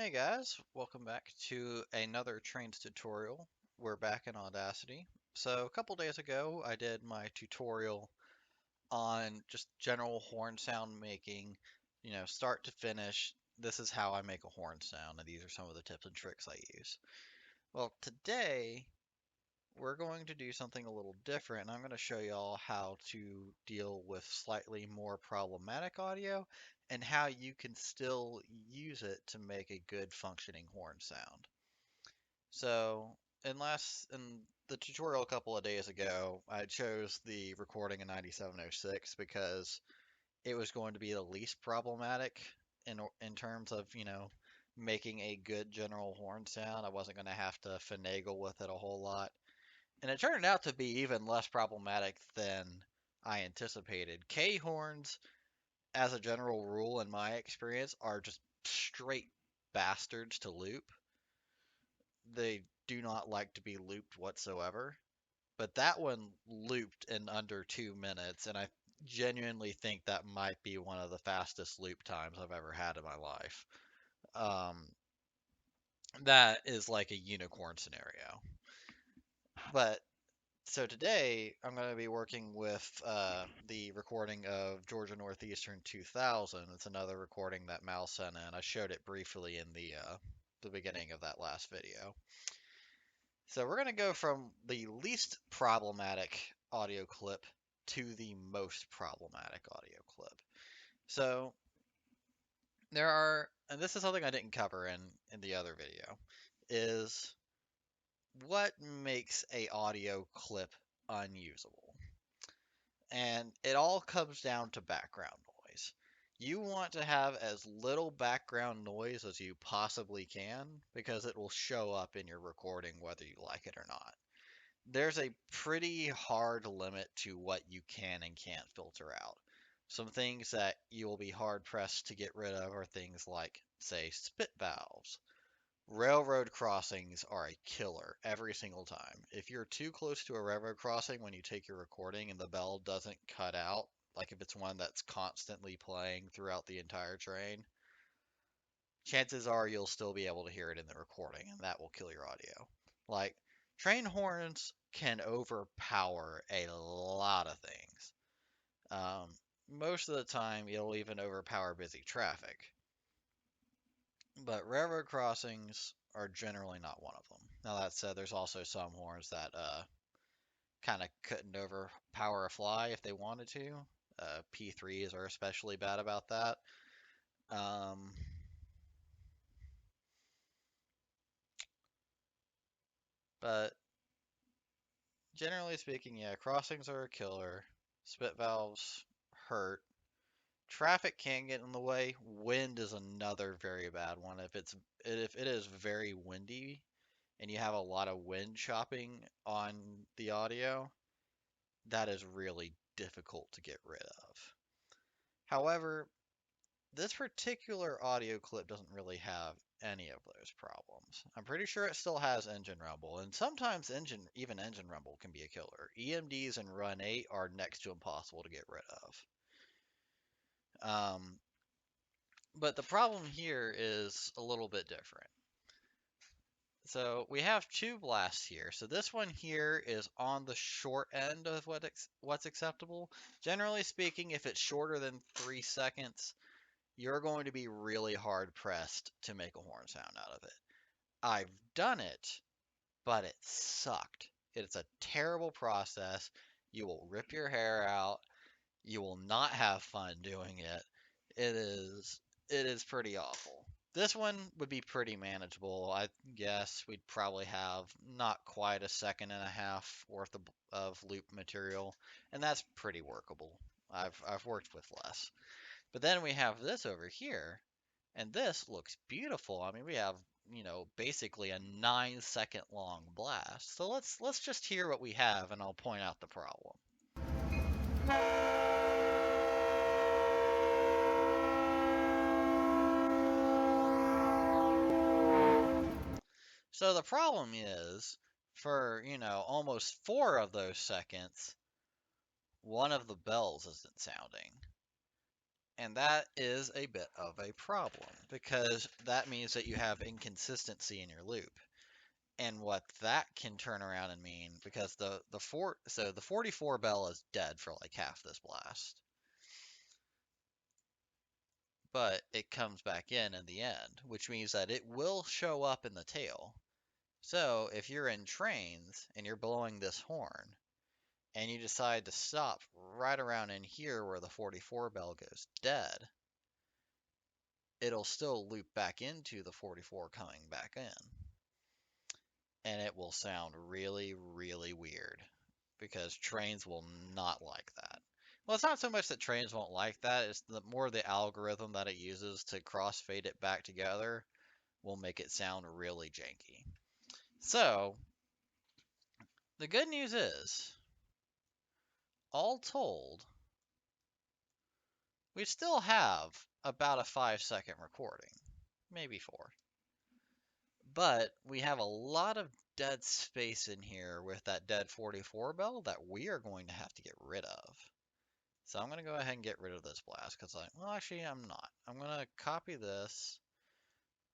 Hey guys, welcome back to another Trainz tutorial. We're back in Audacity. So a couple days ago I did my tutorial on just general horn sound making, start to finish. This is how I make a horn sound, and these are some of the tips and tricks I use. Well, today we're going to do something a little different, and I'm going to show y'all how to deal with slightly more problematic audio and how you can still use it to make a good functioning horn sound. So in the tutorial a couple of days ago, I chose the recording in 9706 because it was going to be the least problematic in terms of, making a good general horn sound. I wasn't going to have to finagle with it a whole lot. And it turned out to be even less problematic than I anticipated. K horns, as a general rule, in my experience, are just straight bastards to loop. They do not like to be looped whatsoever. But that one looped in under 2 minutes, and I genuinely think that might be one of the fastest loop times I've ever had in my life. Um, that is like a unicorn scenario. But so today I'm going to be working with the recording of Georgia Northeastern 2000. It's another recording that Mal sent in. I showed it briefly in the beginning of that last video. So we're going to go from the least problematic audio clip to the most problematic audio clip. So there are, and this is something I didn't cover in the other video, is what makes a audio clip unusable. And it all comes down to background noise. You want to have as little background noise as you possibly can because it will show up in your recording whether you like it or not. There's a pretty hard limit to what you can and can't filter out. Some things that you will be hard pressed to get rid of are things like, say, spit valves. Railroad crossings are a killer every single time. If you're too close to a railroad crossing when you take your recording and the bell doesn't cut out, like if it's one that's constantly playing throughout the entire train, chances are you'll still be able to hear it in the recording, and that will kill your audio. Like, train horns can overpower a lot of things. Um, Most of the time, it'll even overpower busy traffic. But railroad crossings are generally not one of them. Now, that said, there's also some horns that kind of couldn't overpower a fly if they wanted to. P3s are especially bad about that. Um, but generally speaking, yeah, crossings are a killer. Spit valves hurt. Traffic can get in the way. Wind is another very bad one. If it is very windy and you have a lot of wind chopping on the audio, that is really difficult to get rid of. However, this particular audio clip doesn't really have any of those problems. I'm pretty sure it still has engine rumble, and sometimes even engine rumble can be a killer. EMDs in Run 8 are next to impossible to get rid of. But the problem here is a little bit different. So we have two blasts here. So this one here is on the short end of what's acceptable. Generally speaking, if it's shorter than 3 seconds, you're going to be really hard pressed to make a horn sound out of it. I've done it, but it sucked. It's a terrible process. You will rip your hair out. You will not have fun doing it. It is pretty awful. This one would be pretty manageable. I guess we'd probably have not quite a second and a half worth of loop material, and that's pretty workable. I've worked with less. But then we have this over here, and this looks beautiful. I mean, we have, basically a 9 second long blast. So let's just hear what we have, and I'll point out the problem. So the problem is, for, almost 4 of those seconds, one of the bells isn't sounding. And that is a bit of a problem because that means that you have inconsistency in your loop. And what that can turn around and mean, because the 44 bell is dead for like half this blast, but it comes back in the end, which means that it will show up in the tail. So if you're in Trainz and you're blowing this horn and you decide to stop right around in here where the 44 bell goes dead, it'll still loop back into the 44 coming back in. And it will sound really, really weird because Trainz will not like that. Well, it's not so much that Trainz won't like that, it's more the algorithm that it uses to crossfade it back together will make it sound really janky. So, the good news is, all told, we still have about a 5-second recording, maybe 4. But we have a lot of dead space in here with that dead 44 bell that we are going to have to get rid of. So I'm going to go ahead and get rid of this blast because well, actually I'm not. I'm going to copy this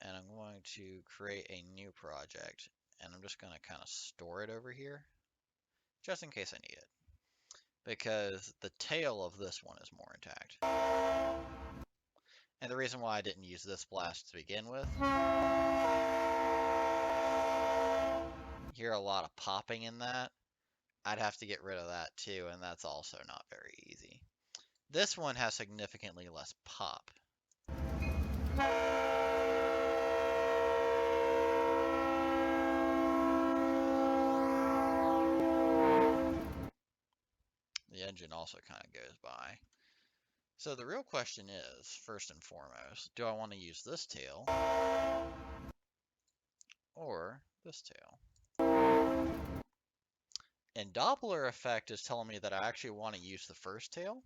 and I'm going to create a new project and I'm just going to kind of store it over here just in case I need it because the tail of this one is more intact. And the reason why I didn't use this blast to begin with, you hear a lot of popping in that. I'd have to get rid of that too, and that's also not very easy. This one has significantly less pop. The engine also kind of goes by. So the real question is, first and foremost, do I want to use this tail or this tail? And Doppler effect is telling me that I actually want to use the first tail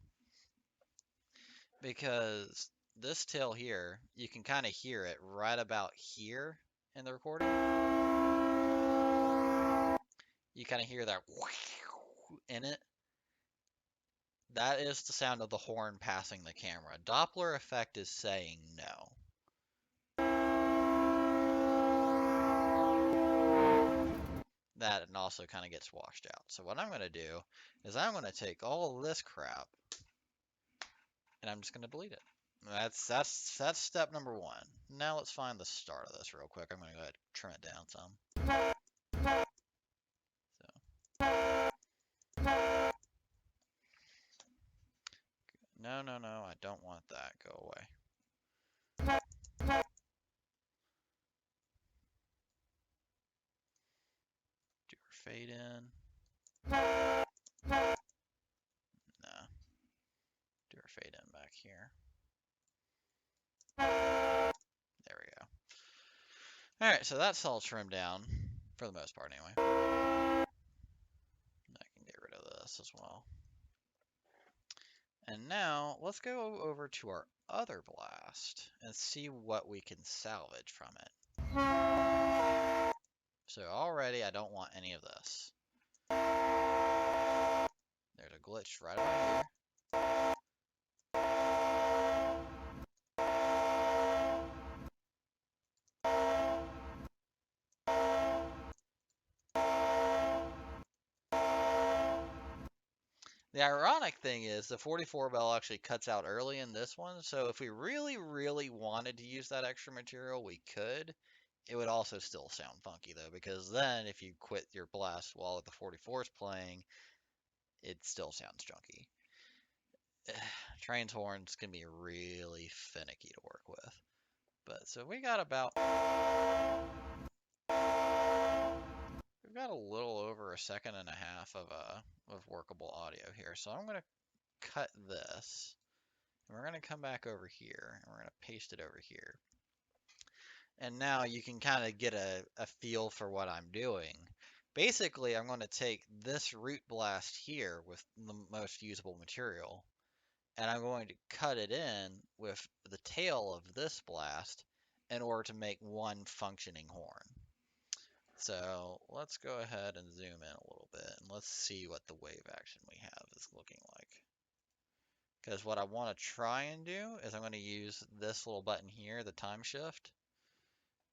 because this tail here, you can kind of hear it right about here in the recording. You kind of hear that in it. That is the sound of the horn passing the camera. Doppler effect is saying no. That and also kind of gets washed out. So what I'm going to do is I'm going to take all this crap and I'm just going to delete it. That's step number 1. Now let's find the start of this real quick. I'm going to go ahead and trim it down some. So. No, I don't want that. Go away. Do our fade in. No. Do our fade in back here. There we go. Alright, so that's all trimmed down, for the most part anyway. I can get rid of this as well. And now, let's go over to our other blast and see what we can salvage from it. So already I don't want any of this. There's a glitch right over here. The ironic thing is the 44 bell actually cuts out early in this one, so if we really, really wanted to use that extra material, we could. It would also still sound funky though, because then if you quit your blast while the 44 is playing, it still sounds junky. Trainz horns can be really finicky to work with. But so we got about, we've got a little over a second and a half of workable audio here. So I'm going to cut this. And we're going to come back over here and we're going to paste it over here. And now you can kind of get a feel for what I'm doing. Basically, I'm going to take this root blast here with the most usable material, and I'm going to cut it in with the tail of this blast in order to make one functioning horn. So let's go ahead and zoom in a little bit, and let's see what the wave action we have is looking like. Because what I want to try and do is I'm going to use this little button here, the time shift,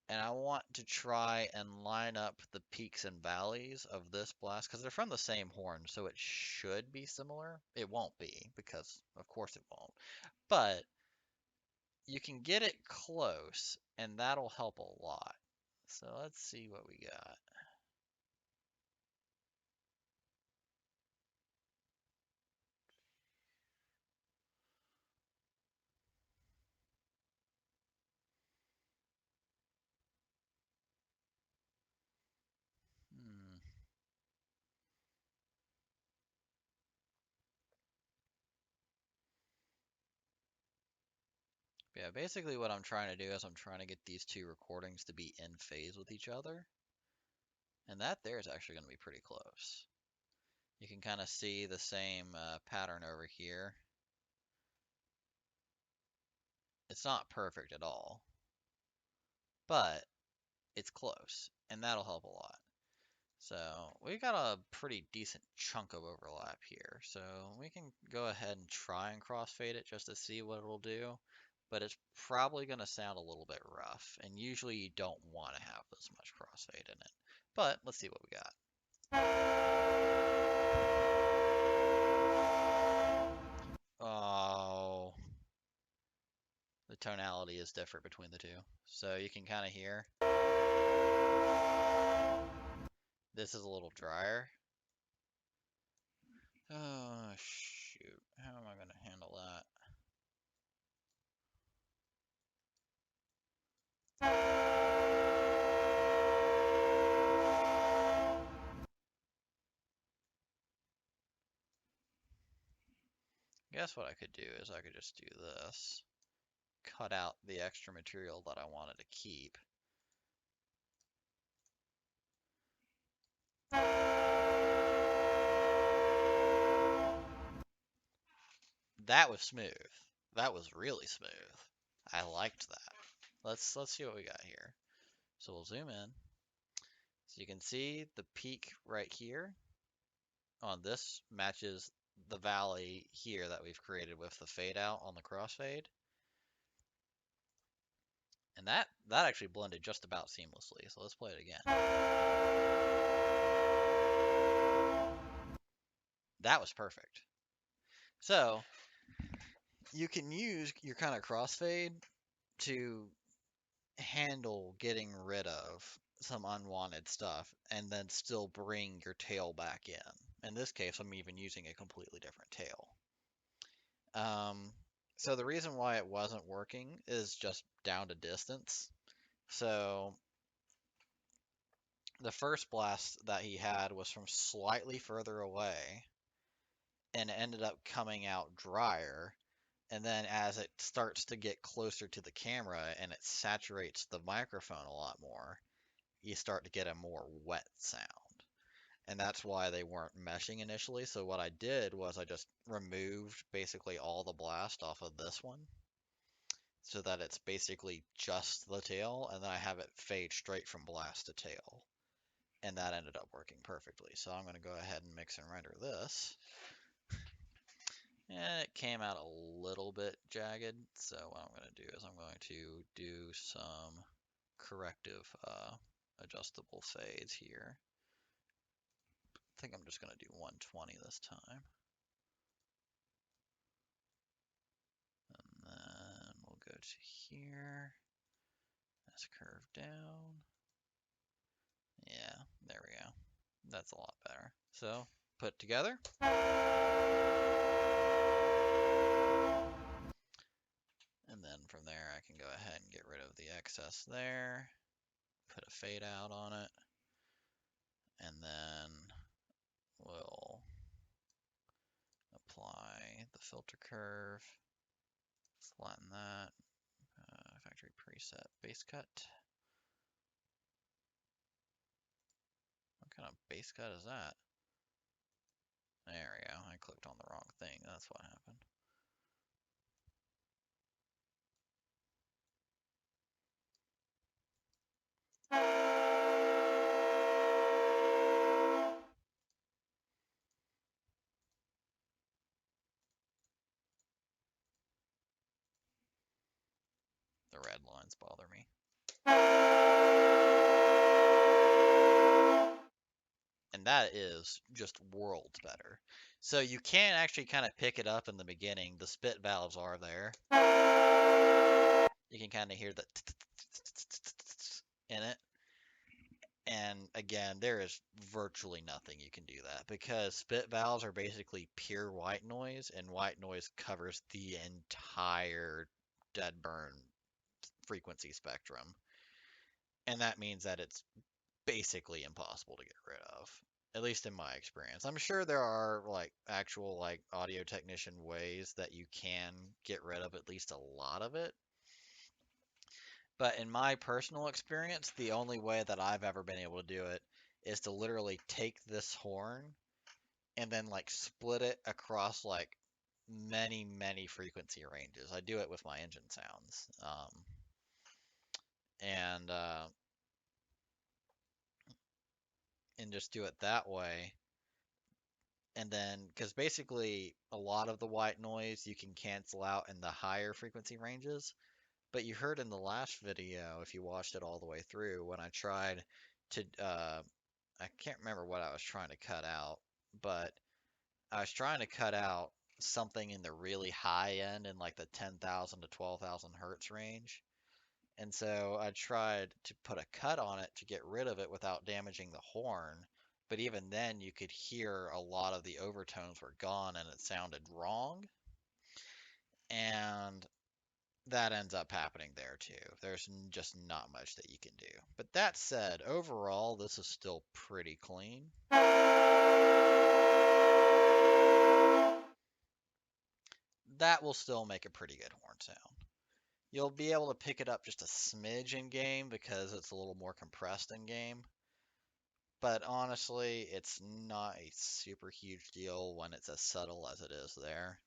and I want to try and line up the peaks and valleys of this blast because they're from the same horn, so it should be similar. It won't be because, of course, it won't. But you can get it close, and that'll help a lot. So let's see what we got. Hmm. Yeah, basically what I'm trying to do is I'm trying to get these two recordings to be in phase with each other. And that there is actually going to be pretty close. You can kind of see the same pattern over here. It's not perfect at all, but it's close, and that'll help a lot. So we got a pretty decent chunk of overlap here. So we can go ahead and try and crossfade it just to see what it'll do. But it's probably going to sound a little bit rough, and usually you don't want to have this much crossfade in it. But let's see what we got. Oh, the tonality is different between the two. So you can kind of hear this is a little drier. Oh, shoot. How am I going to handle that? Guess what I could do is I could just do this. Cut out the extra material that I wanted to keep. That was smooth. That was really smooth. I liked that. Let's see what we got here. So we'll zoom in. So you can see the peak right here on this matches the valley here that we've created with the fade out on the crossfade. And that actually blended just about seamlessly. So let's play it again. That was perfect. So you can use your kind of crossfade to handle getting rid of some unwanted stuff and then still bring your tail back in. In this case, I'm even using a completely different tail. So the reason why it wasn't working is just down to distance. So the first blast that he had was from slightly further away and ended up coming out drier. And then as it starts to get closer to the camera and it saturates the microphone a lot more, you start to get a more wet sound. And that's why they weren't meshing initially. So what I did was I just removed basically all the blast off of this one so that it's basically just the tail, and then I have it fade straight from blast to tail. And that ended up working perfectly. So I'm going to go ahead and mix and render this. And it came out a little bit jagged. So what I'm going to do is I'm going to do some corrective adjustable fades here. I think I'm just going to do 120 this time. And then we'll go to here. Let's curve down. Yeah, there we go. That's a lot better. So, put together. And then from there, I can go ahead and get rid of the excess there. Put a fade out on it. And then we'll apply the filter curve. Flatten that. Factory preset base cut. What kind of base cut is that? There we go. I clicked on the wrong thing. That's what happened. The red lines bother me. And that is just worlds better. So you can actually kind of pick it up in the beginning. The spit valves are there. You can kind of hear the in it. And again, there is virtually nothing you can do that because spit valves are basically pure white noise, and white noise covers the entire dead burn frequency spectrum. And that means that it's basically impossible to get rid of, at least in my experience. I'm sure there are like actual like audio technician ways that you can get rid of at least a lot of it. But in my personal experience, the only way that I've ever been able to do it is to literally take this horn and then like split it across like many frequency ranges. I do it with my engine sounds. And and just do it that way. And then, because basically a lot of the white noise you can cancel out in the higher frequency ranges. But you heard in the last video, if you watched it all the way through, when I tried to, I can't remember what I was trying to cut out, but I was trying to cut out something in the really high end in like the 10,000 to 12,000 hertz range. And so I tried to put a cut on it to get rid of it without damaging the horn. But even then, you could hear a lot of the overtones were gone and it sounded wrong. And that ends up happening there too. There's just not much that you can do. But that said, overall, this is still pretty clean. That will still make a pretty good horn sound. You'll be able to pick it up just a smidge in game because it's a little more compressed in game. But honestly, it's not a super huge deal when it's as subtle as it is there.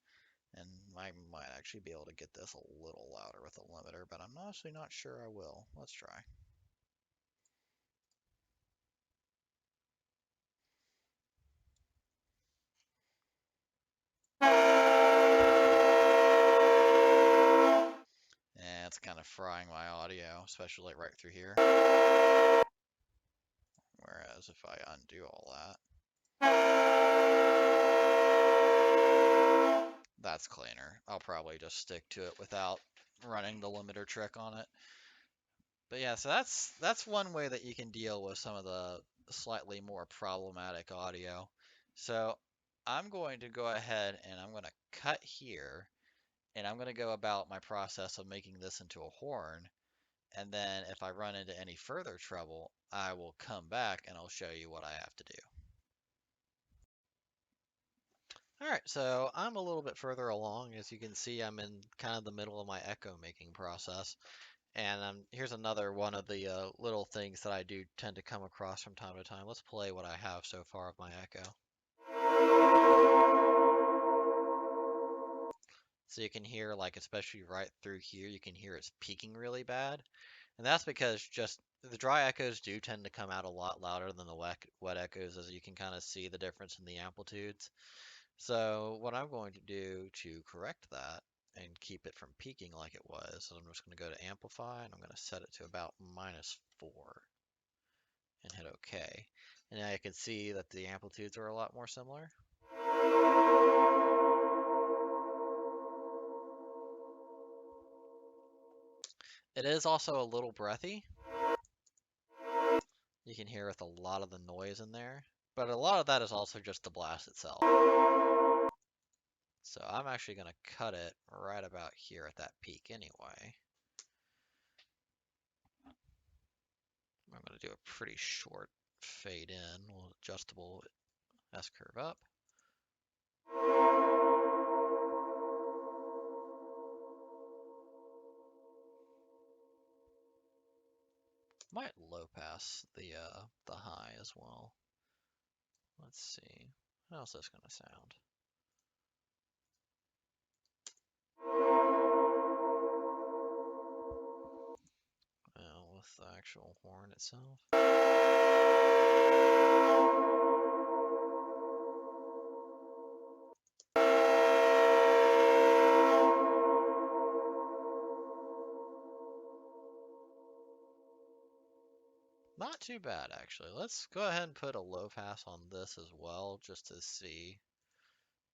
And I might actually be able to get this a little louder with a limiter, but I'm honestly not sure I will. Let's try. And it's kind of frying my audio, especially like right through here. Whereas if I undo all that, that's cleaner. I'll probably just stick to it without running the limiter trick on it. But yeah, so that's one way that you can deal with some of the slightly more problematic audio. So I'm going to go ahead and I'm going to cut here, and I'm going to go about my process of making this into a horn. And then if I run into any further trouble, I will come back and I'll show you what I have to do. All right, so I'm a little bit further along. As you can see, I'm in kind of the middle of my echo making process. And here's another one of the little things that I do tend to come across from time to time. Let's play what I have so far of my echo. So you can hear, like, especially right through here, you can hear it's peaking really bad. And that's because just the dry echoes do tend to come out a lot louder than the wet echoes, as you can kind of see the difference in the amplitudes. So what I'm going to do to correct that and keep it from peaking like it was, is I'm just going to go to amplify and I'm going to set it to about -4 and hit OK. And now you can see that the amplitudes are a lot more similar. It is also a little breathy. You can hear with a lot of the noise in there, but a lot of that is also just the blast itself. So I'm actually going to cut it right about here at that peak anyway. I'm going to do a pretty short fade in, a little adjustable S-curve up. Might low pass the high as well. Let's see. How's this going to sound? Well, with the actual horn itself. Not too bad, actually. Let's go ahead and put a low pass on this as well, just to see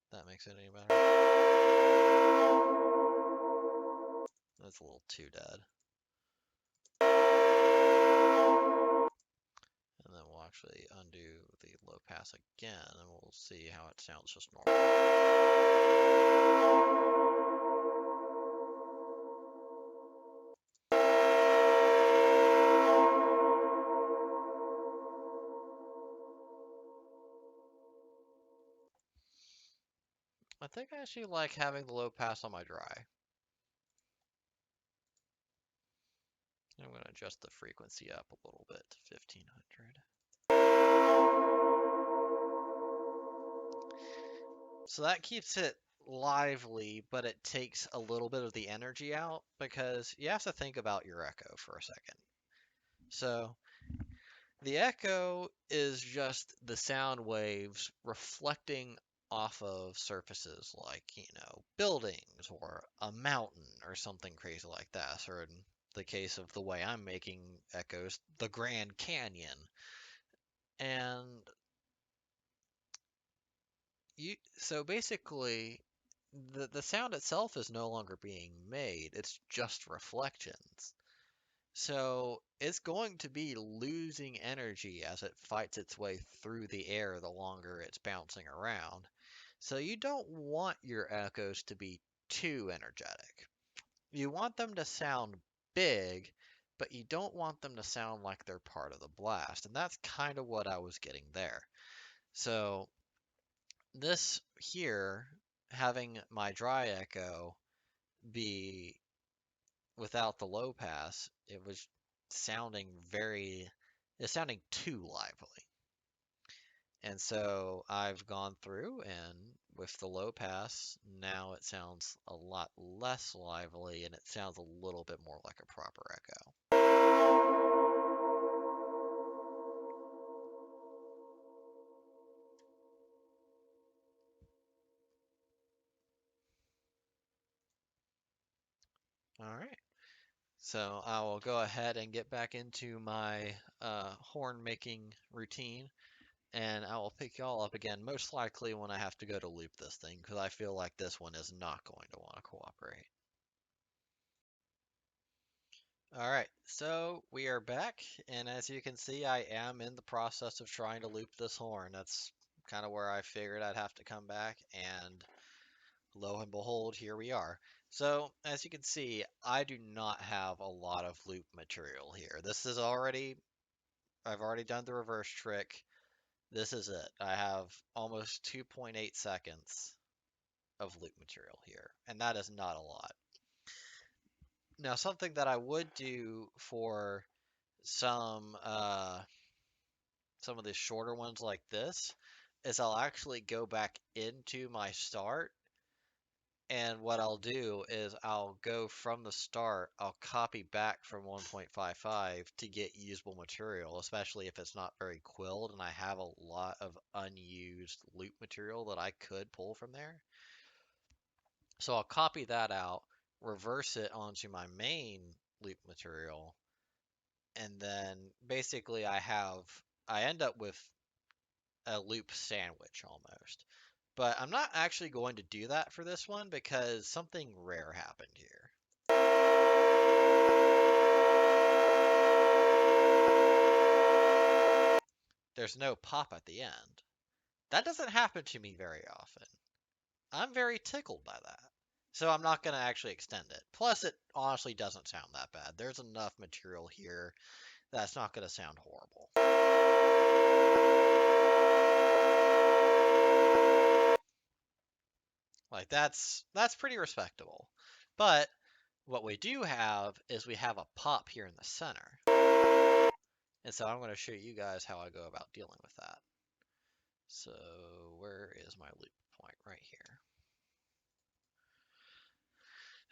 if that makes it any better. That's a little too dead. And then we'll actually undo the low pass again, and we'll see how it sounds just normal. I think I actually like having the low pass on my dry. I'm going to adjust the frequency up a little bit to 1500. So that keeps it lively, but it takes a little bit of the energy out because you have to think about your echo for a second. So the echo is just the sound waves reflecting off of surfaces like, buildings or a mountain or something crazy like that. Or in the case of the way I'm making echoes, the Grand Canyon. And so basically the sound itself is no longer being made, it's just reflections. So it's going to be losing energy as it fights its way through the air the longer it's bouncing around. So you don't want your echoes to be too energetic. You want them to sound big, but you don't want them to sound like they're part of the blast. And that's kind of what I was getting there. So this here, having my dry echo be without the low pass, it was sounding it's sounding too lively. And so I've gone through and with the low pass, now it sounds a lot less lively and it sounds a little bit more like a proper echo. All right. So I will go ahead and get back into my horn making routine, and I will pick y'all up again, most likely when I have to go to loop this thing, because I feel like this one is not going to want to cooperate. Alright, so we are back, and as you can see, I am in the process of trying to loop this horn. That's kind of where I figured I'd have to come back, and lo and behold, here we are. So, as you can see, I do not have a lot of loop material here. I've already done the reverse trick. This is it. I have almost 2.8 seconds of loop material here, and that is not a lot. Now, something that I would do for some some of the shorter ones like this is I'll actually go back into my start, and what I'll do is I'll go from the start, I'll copy back from 1.55 to get usable material, especially if it's not very quilled and I have a lot of unused loop material that I could pull from there. So I'll copy that out, reverse it onto my main loop material, and then basically I end up with a loop sandwich almost. But I'm not actually going to do that for this one because something rare happened here. There's no pop at the end. That doesn't happen to me very often. I'm very tickled by that. So I'm not going to actually extend it. Plus, it honestly doesn't sound that bad. There's enough material here that's not going to sound horrible. Like that's pretty respectable. But what we do have is we have a pop here in the center. And so I'm going to show you guys how I go about dealing with that. So where is my loop point? Right here.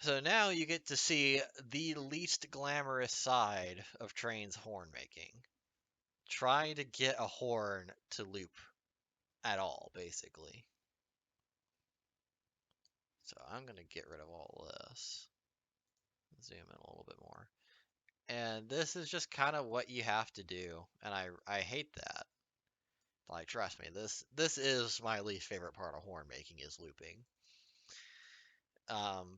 So now you get to see the least glamorous side of Trainz horn making. Trying to get a horn to loop at all, basically. So I'm going to get rid of all this. Zoom in a little bit more. And this is just kind of what you have to do, and I hate that. Like, trust me, this is my least favorite part of horn making is looping.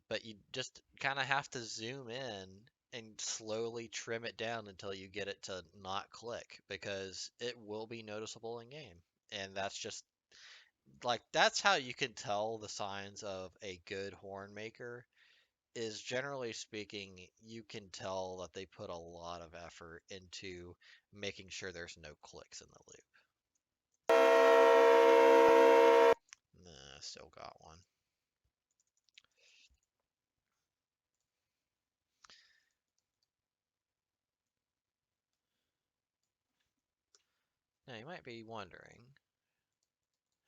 But you just kind of have to zoom in and slowly trim it down until you get it to not click because it will be noticeable in game. And that's just like that's how you can tell the signs of a good horn maker is generally speaking, you can tell that they put a lot of effort into making sure there's no clicks in the loop. Nah, still got one. Now you might be wondering,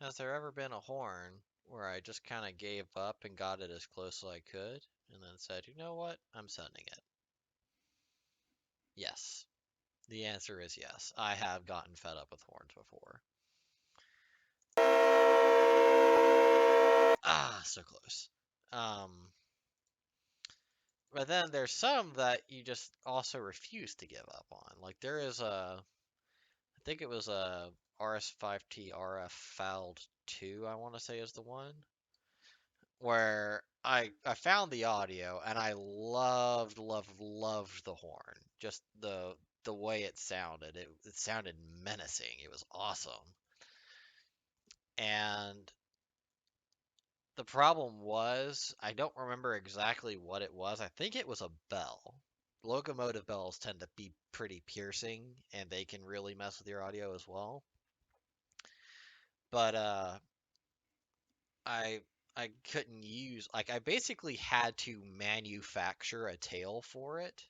has there ever been a horn where I just kind of gave up and got it as close as I could and then said, you know what, I'm sending it? Yes. The answer is yes. I have gotten fed up with horns before. Ah, so close. Um, but then there's some that you just also refuse to give up on. Like there is I think it was a RS5T RF fouled 2, I want to say is the one, where I found the audio and I loved the horn. Just the way it sounded. It sounded menacing. It was awesome. And the problem was I don't remember exactly what it was. I think it was a bell. Locomotive bells tend to be pretty piercing and they can really mess with your audio as well. But I I couldn't use like I basically had to manufacture a tail for it,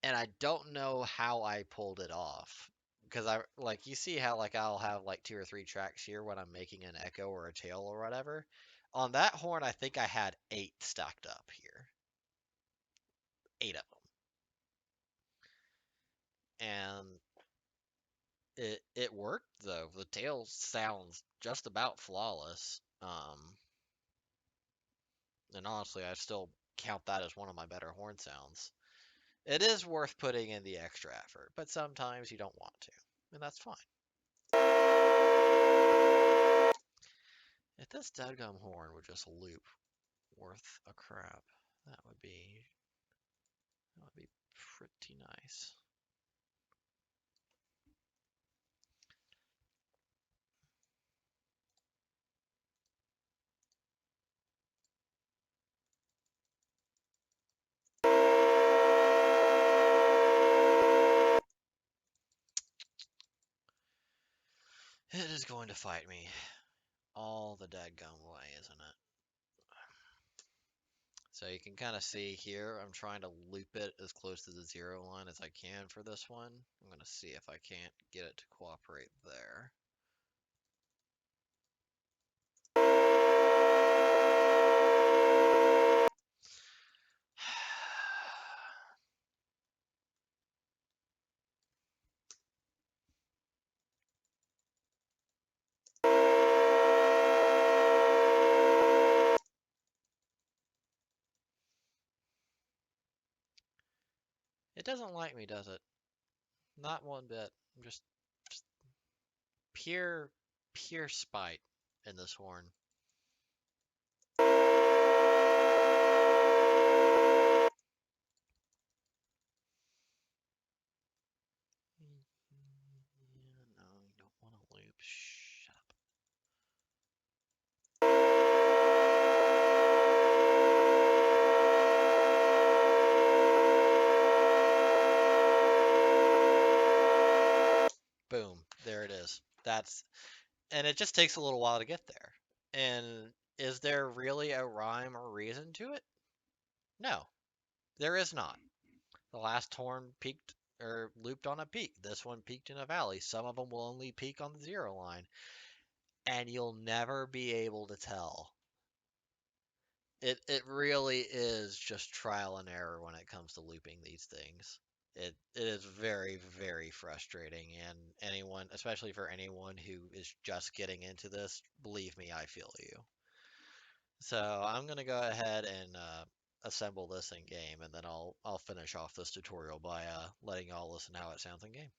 and I don't know how I pulled it off because I like you see how like I'll have like two or three tracks here when I'm making an echo or a tail or whatever. On that horn, I think I had eight stacked up here, eight of them, and it worked though. The tail sounds just about flawless. And honestly, I still count that as one of my better horn sounds. It is worth putting in the extra effort, but sometimes you don't want to, and that's fine. If this dadgum horn would just loop worth a crap, that would be pretty nice. It is going to fight me all the dadgum way, isn't it? So you can kind of see here, I'm trying to loop it as close to the zero line as I can for this one. I'm going to see if I can't get it to cooperate there. It doesn't like me, does it? Not one bit. I'm just pure, pure spite in this horn. No, you don't want to loop. Shut up. Boom. There it is. And it just takes a little while to get there. And is there really a rhyme or reason to it? No, there is not. The last horn peaked or looped on a peak. This one peaked in a valley. Some of them will only peak on the zero line. And you'll never be able to tell. It really is just trial and error when it comes to looping these things. It is very, very frustrating, and anyone, especially for anyone who is just getting into this, believe me, I feel you. So I'm gonna go ahead and assemble this in game, and then I'll finish off this tutorial by letting y'all listen to how it sounds in game.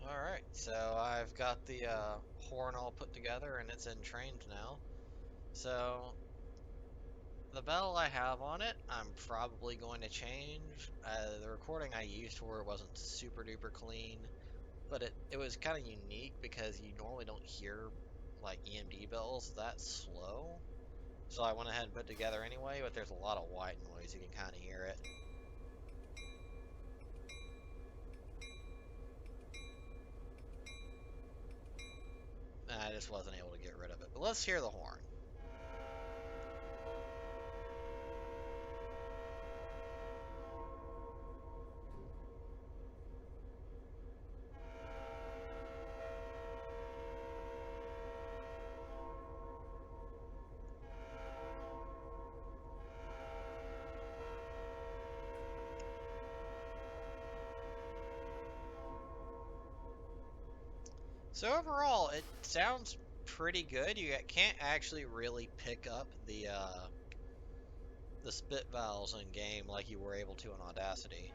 All right, so I've got the horn all put together, and it's in Trainz now. So the bell I have on it, I'm probably going to change. The recording I used for it wasn't super duper clean, but it was kind of unique because you normally don't hear like EMD bells that slow. So I went ahead and put it together anyway, but there's a lot of white noise. You can kind of hear it. And I just wasn't able to get rid of it. But let's hear the horn. So overall, it sounds pretty good. You can't actually really pick up the spit valves in game like you were able to in Audacity.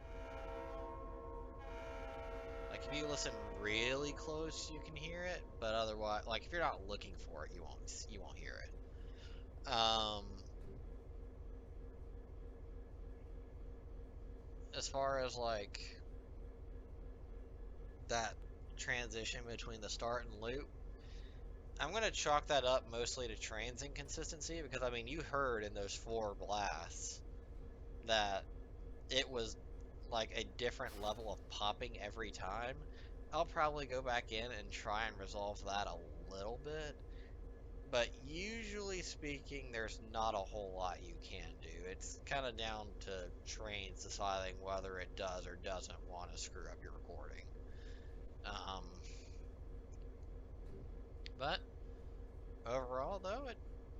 Like if you listen really close, you can hear it, but otherwise, like if you're not looking for it, you won't hear it. As far as like that transition between the start and loop, I'm gonna chalk that up mostly to Trainz inconsistency because I mean you heard in those 4 blasts that it was like a different level of popping every time. I'll probably go back in and try and resolve that a little bit, but usually speaking, there's not a whole lot you can do. It's kind of down to Trainz deciding whether it does or doesn't want to screw up your recording. Um, but overall, though, it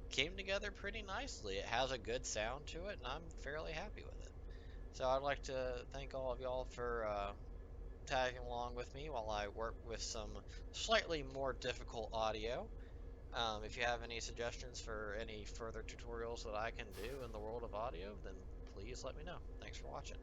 came together pretty nicely. It has a good sound to it, and I'm fairly happy with it. So I'd like to thank all of y'all for tagging along with me while I work with some slightly more difficult audio. If you have any suggestions for any further tutorials that I can do in the world of audio, then please let me know. Thanks for watching.